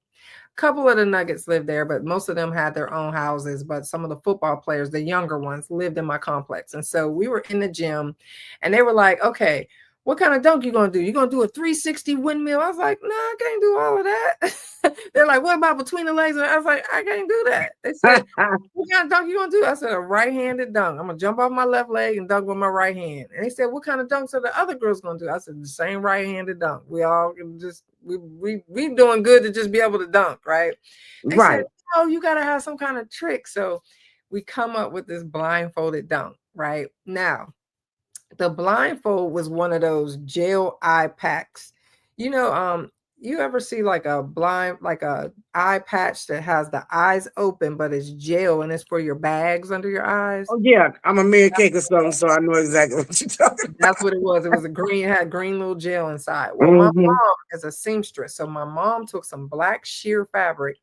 A couple of the Nuggets lived there, but most of them had their own houses. But some of the football players, the younger ones, lived in my complex. And so we were in the gym and they were like, okay, what kind of dunk you gonna do? You gonna do a 360 windmill? I was like, no, I can't do all of that. They're like, what about between the legs? And I was like, I can't do that. They said, what kind of dunk you gonna do? I said, a right-handed dunk. I'm gonna jump off my left leg and dunk with my right hand. And they said, what kind of dunks are the other girls gonna do? I said, the same right-handed dunk. We all can just we doing good to just be able to dunk, right? They said, oh, you gotta have some kind of trick. So we come up with this blindfolded dunk, right? Now, the blindfold was one of those gel eye packs. You ever see like a eye patch that has the eyes open, but it's gel and it's for your bags under your eyes?
Oh yeah, I'm a Mary Cake or something, so I know exactly what you're talking about.
That's what it was. It was had green little gel inside. Well, my mom is a seamstress, so my mom took some black sheer fabric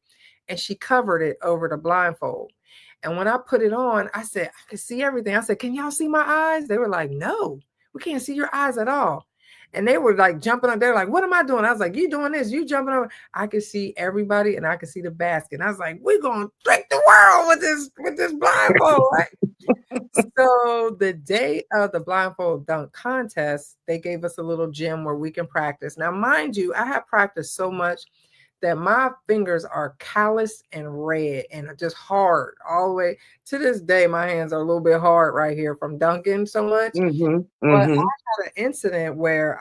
and she covered it over the blindfold. And when I put it on, I said, I could see everything. I said, can y'all see my eyes? They were like, no, we can't see your eyes at all. And they were like jumping up. They're like, what am I doing? I was like, you doing this, you jumping over. I could see everybody and I could see the basket. And I was like, we're going to trick the world with this blindfold, right? So the day of the blindfold dunk contest, they gave us a little gym where we can practice. Now, mind you, I have practiced so much that my fingers are calloused and red and just hard all the way to this day. My hands are a little bit hard right here from dunking so much. But I had an incident where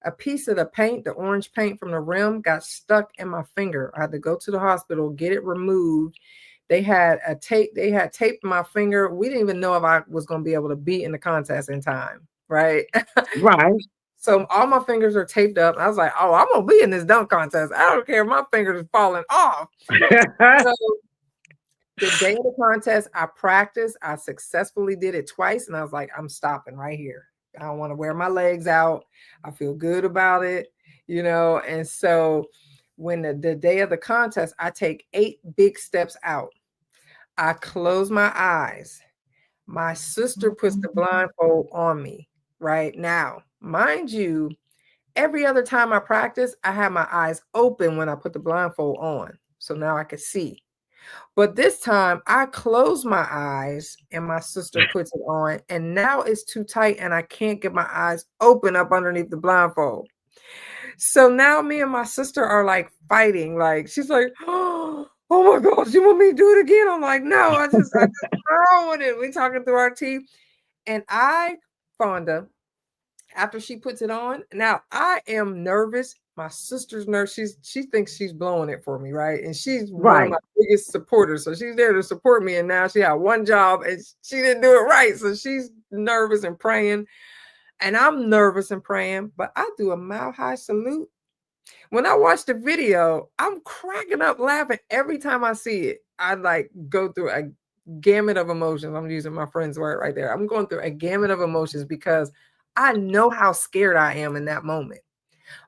a piece of the paint, the orange paint from the rim, got stuck in my finger. I had to go to the hospital, get it removed. They had taped my finger. We didn't even know if I was going to be able to be in the contest in time, right?
Right.
So all my fingers are taped up. I was like, oh, I'm going to be in this dunk contest. I don't care if my fingers are falling off. So the day of the contest, I practiced. I successfully did it twice. And I was like, I'm stopping right here. I don't want to wear my legs out. I feel good about it, And so when the day of the contest, I take 8 big steps out. I close my eyes. My sister puts the blindfold on me right now. Mind you, every other time I practice, I have my eyes open when I put the blindfold on. So now I can see. But this time I close my eyes and my sister puts it on. And now it's too tight and I can't get my eyes open up underneath the blindfold. So now me and my sister are like fighting. Like she's like, oh my gosh, you want me to do it again? I'm like, no, I just throw with it. We talking through our teeth. And Fonda, after she puts it on, now I am nervous. My sister's nervous. She thinks she's blowing it for me, right? And she's one of my biggest supporters. So she's there to support me. And now she had one job and she didn't do it right. So she's nervous and praying. And I'm nervous and praying, but I do a mile-high salute. When I watch the video, I'm cracking up laughing every time I see it. I like go through a gamut of emotions. I'm using my friend's word right there. I'm going through a gamut of emotions because I know how scared I am in that moment.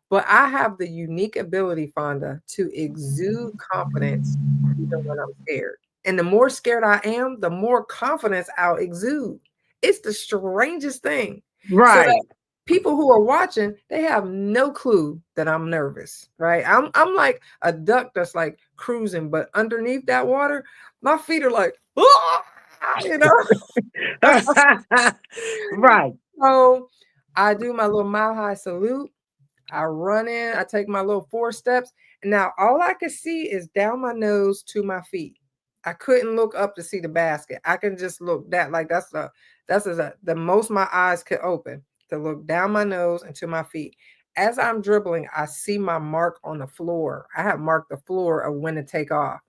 But I have the unique ability, Fonda, to exude confidence even when I'm scared. And the more scared I am, the more confidence I'll exude. It's the strangest thing.
Right.
So that people who are watching, they have no clue that I'm nervous, right? I'm like a duck that's like cruising, but underneath that water, my feet are like,
Right.
So I do my little mile-high salute. I run in, I take my little 4 steps. And now all I can see is down my nose to my feet. I couldn't look up to see the basket. I can just look that like that's the most my eyes could open to look down my nose and to my feet. As I'm dribbling, I see my mark on the floor. I have marked the floor of when to take off.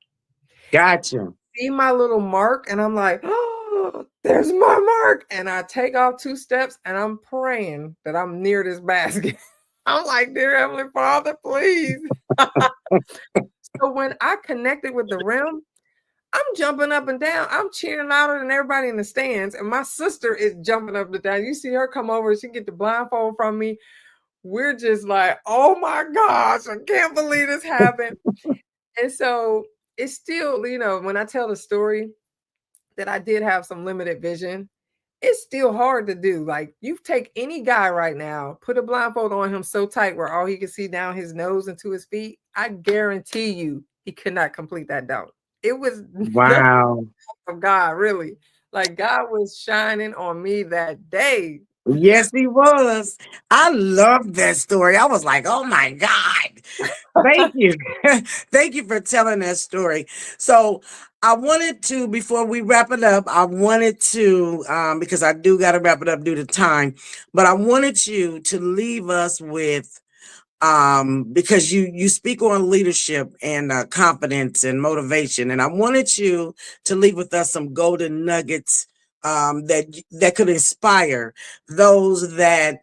Gotcha.
See my little mark and I'm like, oh, there's my mark. And I take off 2 steps and I'm praying that I'm near this basket. I'm like, dear Heavenly Father, please. So when I connected with the rim, I'm jumping up and down. I'm cheering louder than everybody in the stands. And my sister is jumping up and down. You see her come over, she get the blindfold from me. We're just like, oh my gosh, I can't believe this happened. And so it's still, when I tell the story that I did have some limited vision, it's still hard to do. Like, you take any guy right now, put a blindfold on him so tight where all he can see down his nose and to his feet, I guarantee you he could not complete that dunk. It was nothing
Wow.
of God, really. Like, God was shining on me that day.
Yes, he was. I love that story. I was like, oh my God. Thank you. Thank you for telling that story. So I wanted to, before we wrap it up, I wanted to, because I do got to wrap it up due to time, but I wanted you to leave us with, because you speak on leadership and confidence and motivation, and I wanted you to leave with us some golden nuggets that could inspire those that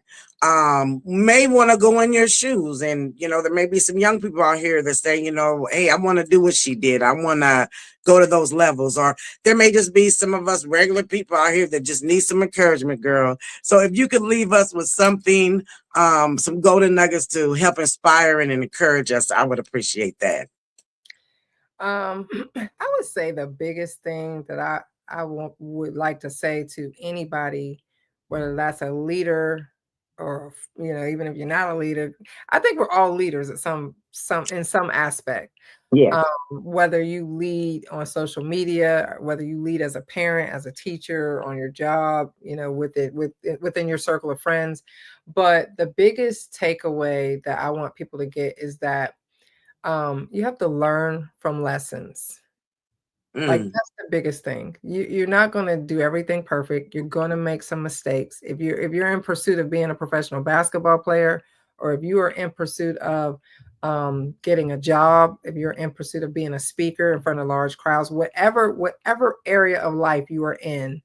may want to go in your shoes. And there may be some young people out here that say, hey, I want to do what she did, I want to go to those levels. Or there may just be some of us regular people out here that just need some encouragement, girl. So if you could leave us with something, some golden nuggets to help inspire and encourage us, I would appreciate that.
I would say the biggest thing that would like to say to anybody, whether that's a leader or even if you're not a leader, I think we're all leaders at some in some aspect.
Yeah.
Whether you lead on social media, whether you lead as a parent, as a teacher, on your job, within your circle of friends. But the biggest takeaway that I want people to get is that you have to learn from lessons. Like, that's the biggest thing. You're not going to do everything perfect. You're going to make some mistakes. If you're in pursuit of being a professional basketball player, or if you are in pursuit of getting a job, if you're in pursuit of being a speaker in front of large crowds, whatever area of life you are in,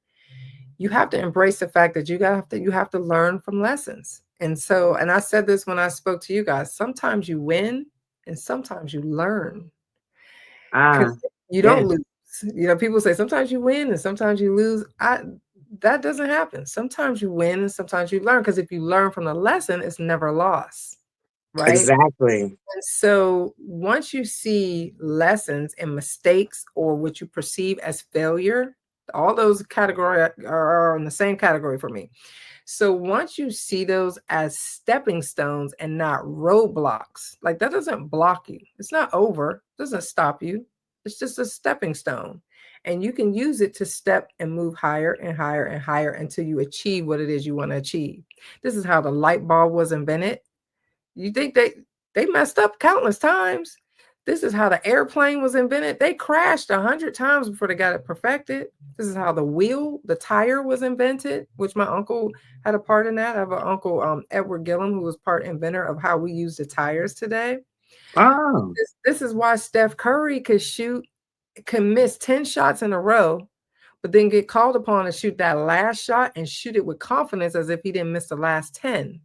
you have to embrace the fact that you have to learn from lessons. And I said this when I spoke to you guys, sometimes you win and sometimes you learn. Because you don't
Yes.
lose. People say sometimes you win and sometimes you lose. That doesn't happen. Sometimes you win and sometimes you learn, because if you learn from the lesson, it's never lost, right?
Exactly.
And so once you see lessons and mistakes, or what you perceive as failure, all those categories are in the same category for me. So once you see those as stepping stones and not roadblocks, like, that doesn't block you. It's not over. It doesn't stop you. It's just a stepping stone. And you can use it to step and move higher and higher and higher until you achieve what it is you want to achieve. This is how the light bulb was invented. You think they messed up countless times. This is how the airplane was invented. They crashed 100 times before they got it perfected. This is how the tire was invented, which my uncle had a part in that. I have an uncle, Edward Gillum, who was part inventor of how we use the tires today.
Oh.
This is why Steph Curry can miss 10 shots in a row, but then get called upon to shoot that last shot and shoot it with confidence as if he didn't miss the last 10.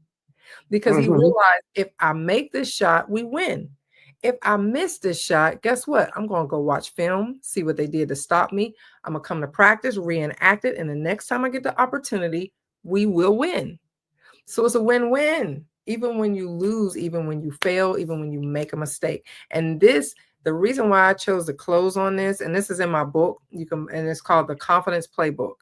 Because he realized, if I make this shot, we win. If I miss this shot, guess what? I'm going to go watch film, see what they did to stop me. I'm going to come to practice, reenact it. And the next time I get the opportunity, we will win. So it's a win-win, even when you lose, even when you fail, even when you make a mistake. And the reason why I chose to close on this, and this is in my book, and it's called The Confidence Playbook.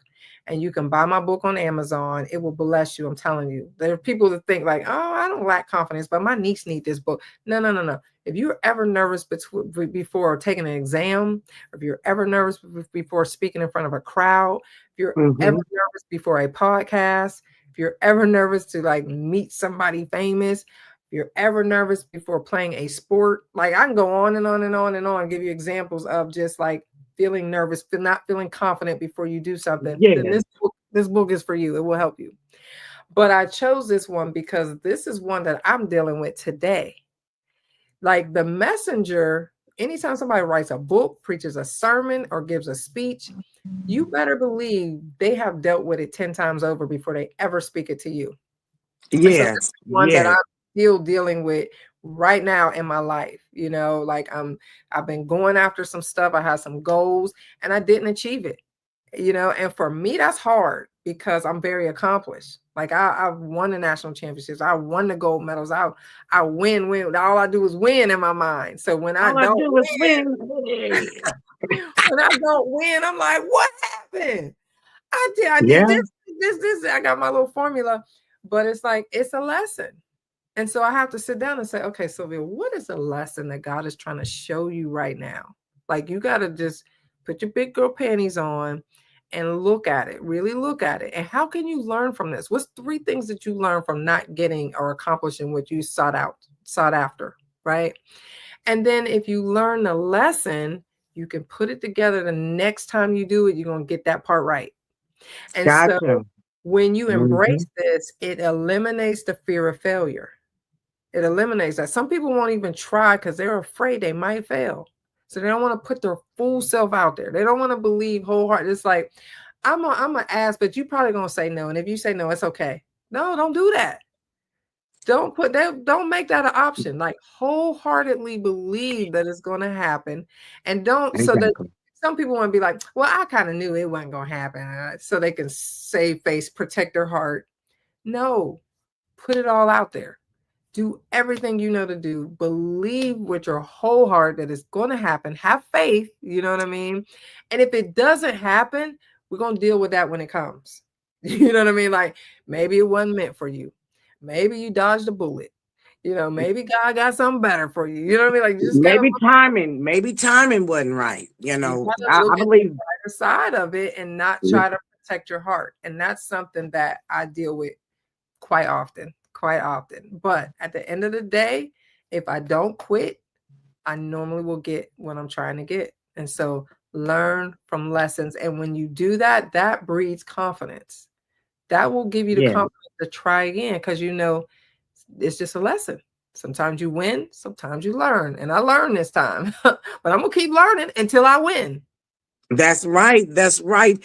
And you can buy my book on Amazon. It will bless you. I'm telling you. There are people that think like, oh, I don't lack confidence, but my niece needs this book. No. If you're ever nervous before taking an exam, or if you're ever nervous before speaking in front of a crowd, if you're ever nervous before a podcast, if you're ever nervous to like meet somebody famous, if you're ever nervous before playing a sport, like, I can go on and on and on and on, give you examples of just like feeling nervous, not feeling confident before you do something, then this book is for you. It will help you. But I chose this one because this is one that I'm dealing with today. Like, the messenger, anytime somebody writes a book, preaches a sermon, or gives a speech, you better believe they have dealt with it 10 times over before they ever speak it to you. So this is one that I'm still dealing with right now in my life. Like, I've been going after some stuff. I had some goals and I didn't achieve it. And for me, that's hard because I'm very accomplished. Like I've won the national championships. I won the gold medals. I win. All I do is win in my mind. So when I
All I
don't
do is
win,
win.
when I don't win, I'm like, what happened? I did
Yeah,
this. I got my little formula, but it's like, it's a lesson. And so I have to sit down and say, okay, Sylvia, what is the lesson that God is trying to show you right now? Like, you got to just put your big girl panties on and look at it, really look at it. And how can you learn from this? What's 3 things that you learned from not getting or accomplishing what you sought after, right? And then if you learn the lesson, you can put it together the next time you do it, you're going to get that part right. And so
gotcha.
when you
Hmm.
embrace this, it eliminates the fear of failure. It eliminates that. Some people won't even try because they're afraid they might fail. So they don't want to put their full self out there. They don't want to believe wholeheartedly. It's like, I'm a ask, but you probably gonna say no. And if you say no, it's okay. No, don't do that. Don't make that an option. Like, wholeheartedly believe that it's gonna happen. And don't, so that
Exactly.
some people want to be like, well, I kind of knew it wasn't gonna happen. So they can save face, protect their heart. No, put it all out there. Do everything you know to do. Believe with your whole heart that it's going to happen. Have faith. You know what I mean? And if it doesn't happen, we're going to deal with that when it comes. You know what I mean? Like, maybe it wasn't meant for you. Maybe you dodged a bullet. You know, maybe God got something better for you. You know what I mean? Like, you just got to
Maybe timing wasn't right.
you gotta
I
look at the
believe.
brighter side of it and not try to protect your heart. And that's something that I deal with quite often, quite often. But at the end of the day, if I don't quit, I normally will get what I'm trying to get. And so learn from lessons. And when you do that, that breeds confidence. That will give you the
Yeah,
confidence to try again because you know it's just a lesson. Sometimes you win, sometimes you learn. And I learned this time, but I'm going to keep learning until I win.
that's right. That's right.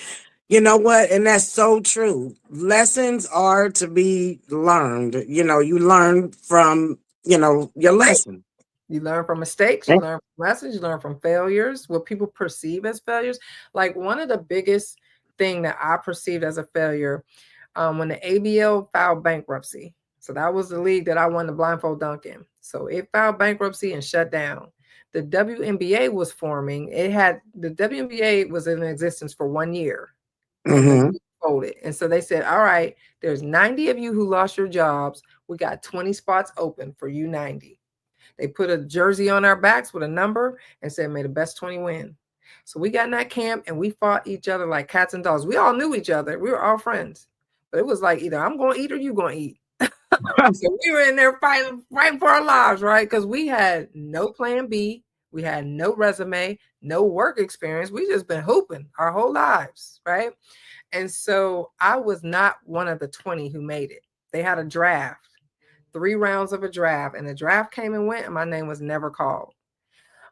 You know what? And that's so true. Lessons are to be learned. You learn from, your lesson.
You learn from mistakes, you
Eh,
learn from lessons, you learn from failures, what people perceive as failures. Like, one of the biggest thing that I perceived as a failure, when the ABL filed bankruptcy. So that was the league that I won the blindfold dunk in. So it filed bankruptcy and shut down. The WNBA was forming. The WNBA was in existence for 1 year, and the
Mm-hmm.
league folded. And so they said, all right, there's 90 of you who lost your jobs. We got 20 spots open for you 90. They put a jersey on our backs with a number and said, may the best 20 win. So we got in that camp and we fought each other like cats and dogs. We all knew each other. We were all friends. But it was like, either I'm going to eat or you going to eat. So we were in there fighting for our lives, right? Because we had no plan B. We had no resume, no work experience. We just been hooping our whole lives, right? And so I was not one of the 20 who made it. They had a draft. 3 rounds of a draft, and the draft came and went, and my name was never called.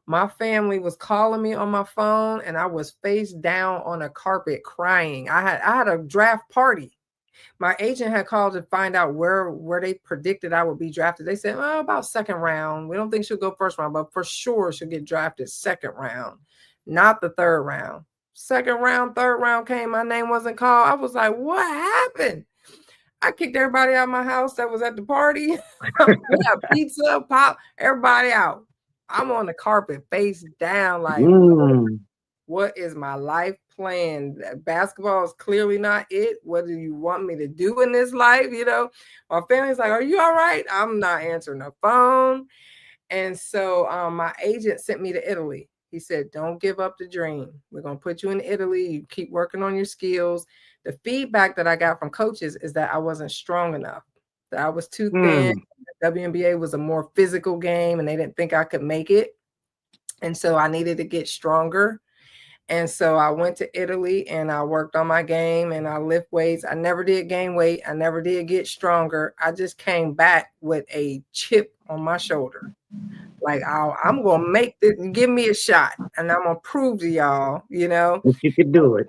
My family was calling me on my phone, and I was face down on a carpet crying. I had a draft party. My agent had called to find out where they predicted I would be drafted. They said, oh, about second round. We don't think she'll go first round, but for sure she'll get drafted second round, not the third round. Second round, third round came, my name wasn't called. I was like, what happened? I kicked everybody out of my house that was at the party. We got pizza, pop, everybody out. I'm on the carpet, face down, like,
Mm.
what is my life plan? Basketball is clearly not it. What do you want me to do in this life? My family's like, are you all right? I'm not answering the phone. And so my agent sent me to Italy. He said, don't give up the dream. We're going to put you in Italy. You keep working on your skills. The feedback that I got from coaches is that I wasn't strong enough, that I was too thin.
Mm.
The WNBA was a more physical game and they didn't think I could make it. And so I needed to get stronger. And so I went to Italy and I worked on my game and I lift weights. I never did gain weight. I never did get stronger. I just came back with a chip on my shoulder. Like, I'm going to make this, give me a shot. And I'm going to prove to y'all,
If you could do it.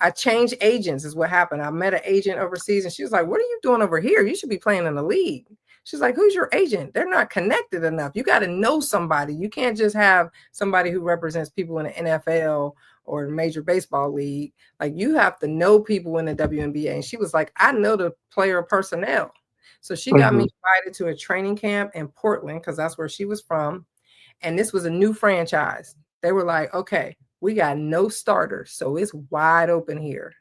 I changed agents is what happened. I met an agent overseas and she was like, what are you doing over here? You should be playing in the league. She's like, who's your agent? They're not connected enough. You got to know somebody. You can't just have somebody who represents people in the NFL or Major Baseball League. Like, you have to know people in the WNBA. And she was like, I know the player personnel. So she got me invited to a training camp in Portland because that's where she was from. And this was a new franchise. They were like, okay, we got no starters, so it's wide open here.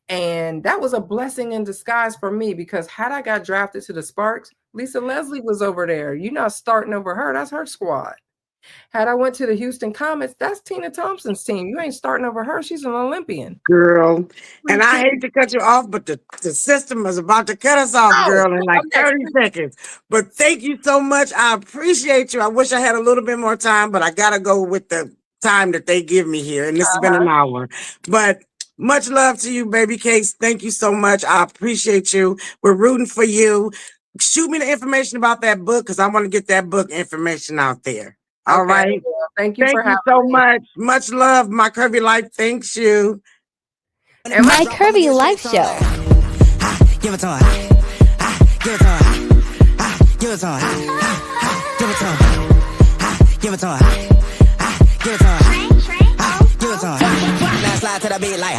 And that was a blessing in disguise for me, because had I got drafted to the Sparks, Lisa Leslie was over there. You're not starting over her. That's her squad. Had I went to the Houston Comets, that's Tina Thompson's team. You ain't starting over her. She's an Olympian.
Girl. And I hate to cut you off, but the system is about to cut us off, girl, in like 30 seconds. But thank you so much. I appreciate you. I wish I had a little bit more time, but I got to go with the time that they give me here. And this has been an hour. But much love to you, baby cakes. Thank you so much. I appreciate you. We're rooting for you. Shoot me the information about that book, because I want to get that book information out there. All right.
Well, thank you for having
so
me.
much. Much love. My Curvy Life thanks you.
And
My Curvy Life Show.
Give it to her. Give it to her. Give it to her. Give it to her. Give it to her. Give it to her. Give it to her. Now slide to the beat like.